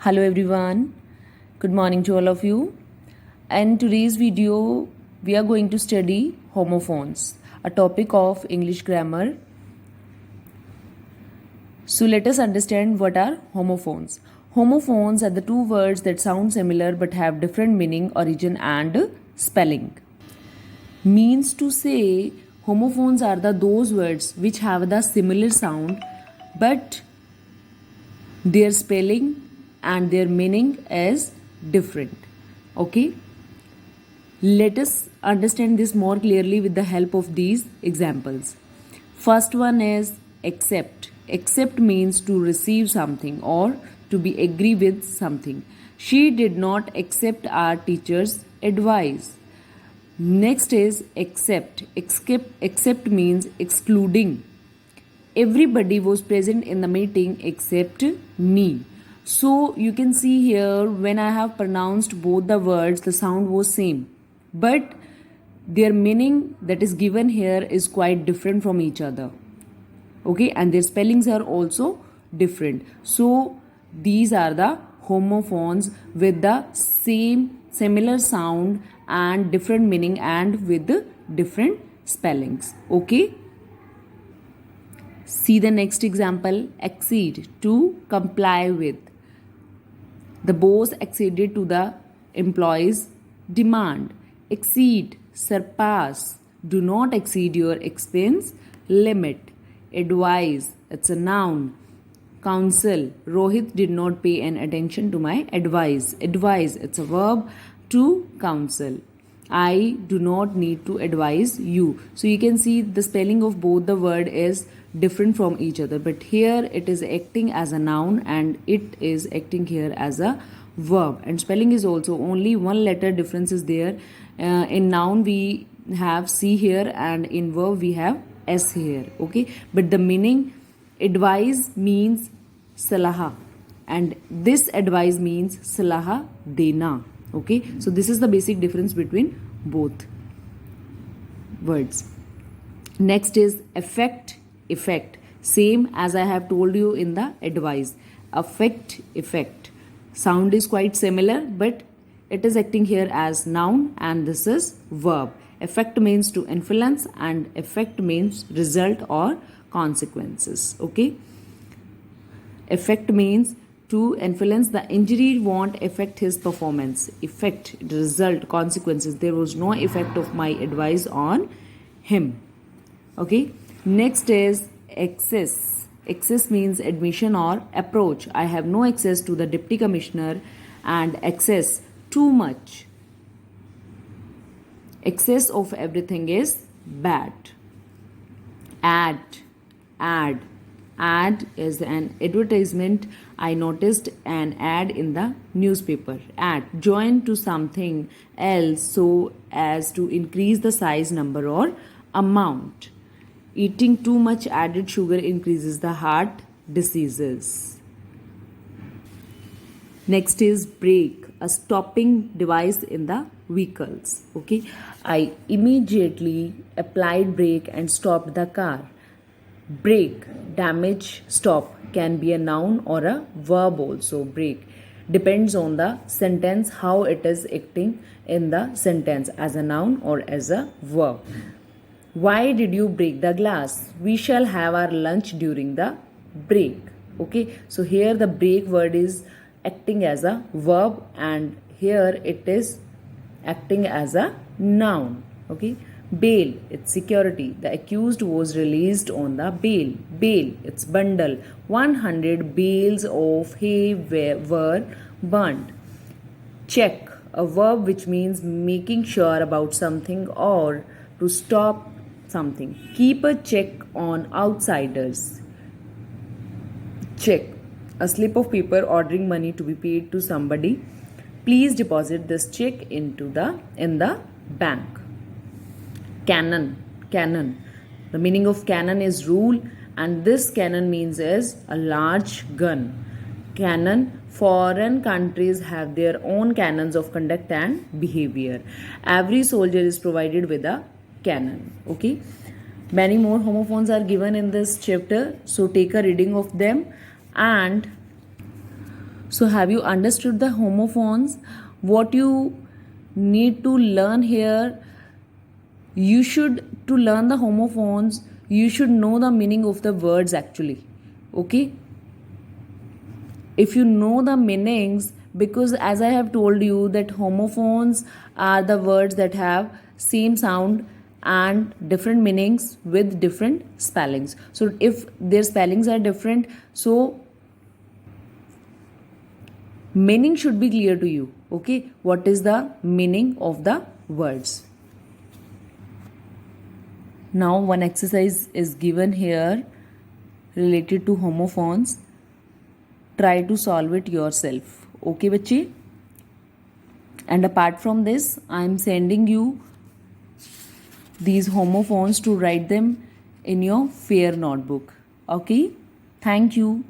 Hello everyone, good morning to all of you. In today's video, we are going to study homophones, a topic of English grammar. So let us understand what are homophones. Homophones are the two words that sound similar but have different meaning, origin and spelling. Means to say, homophones are those words which have the similar sound but their spelling and their meaning is different. Okay, let us understand this more clearly with the help of these examples. First one is accept. Accept means to receive something or to be agree with something. She did not accept our teacher's advice. Next is accept. Accept means excluding. Everybody was present in the meeting except me. So you can see here when I have pronounced both the words, the sound was same. But their meaning that is given here is quite different from each other. Okay, and their spellings are also different. So these are the homophones with the same similar sound and different meaning and with different spellings. Okay. See the next example. Accede, to comply with. The boss acceded to the employee's demand. Exceed, surpass. Do not exceed your expense limit. Advise, it's a noun. Counsel, Rohit did not pay any attention to my advice. Advise, it's a verb. To counsel. I do not need to advise you. So you can see the spelling of both the word is different from each other, but here it is acting as a noun and it is acting here as a verb, and spelling is also only one letter difference is there. In noun we have C here and in verb we have S here. Okay, but the meaning advise means salaha and this advice means salaha dena. Okay, so this is the basic difference between both words. Next is affect. Effect, same as I have told you in the advice. Affect, effect, sound is quite similar but it is acting here as noun and this is verb. Effect means to influence and effect means result or consequences. Okay, effect means to influence, the injury won't affect his performance. Effect, result, consequences, there was no effect of my advice on him. Okay, next is access. Access means admission or approach. I have no access to the deputy commissioner, and access, too much. Excess of everything is bad. Ad, ad is an advertisement. I noticed an ad in the newspaper. Ad, join to something else so as to increase the size, number or amount. Eating too much added sugar increases the heart diseases. Next is brake, a stopping device in the vehicles. Okay, I immediately applied brake and stopped the car. Break, damage, stop can be a noun or a verb also. Break depends on the sentence, how it is acting in the sentence, as a noun or as a verb. Why did you break the glass? We shall have our lunch during the break. Okay, so here the break word is acting as a verb and here it is acting as a noun. Okay, bail, it's security. The accused was released on the bail. Bail, it's bundle. 100 bales of hay were burnt. Check, a verb which means making sure about something or to stop something. Keep a check on outsiders. Check, a slip of paper ordering money to be paid to somebody. Please deposit this check in the bank. Cannon, the meaning of cannon is rule and this cannon means is a large gun. Cannon, foreign countries have their own canons of conduct and behavior. Every soldier is provided with a cannon. Okay, many more homophones are given in this chapter, so take a reading of them and So have you understood the homophones? What you need to learn here, you should, to learn the homophones, you should know the meaning of the words actually. Okay, if you know the meanings, because as I have told you that homophones are the words that have same sound and different meanings with different spellings. So if their spellings are different, so meaning should be clear to you. Okay, what is the meaning of the words? Now one exercise is given here related to homophones. Try to solve it yourself. Okay बच्चे, and apart from this I am sending you these homophones to write them in your fair notebook. Okay, thank you.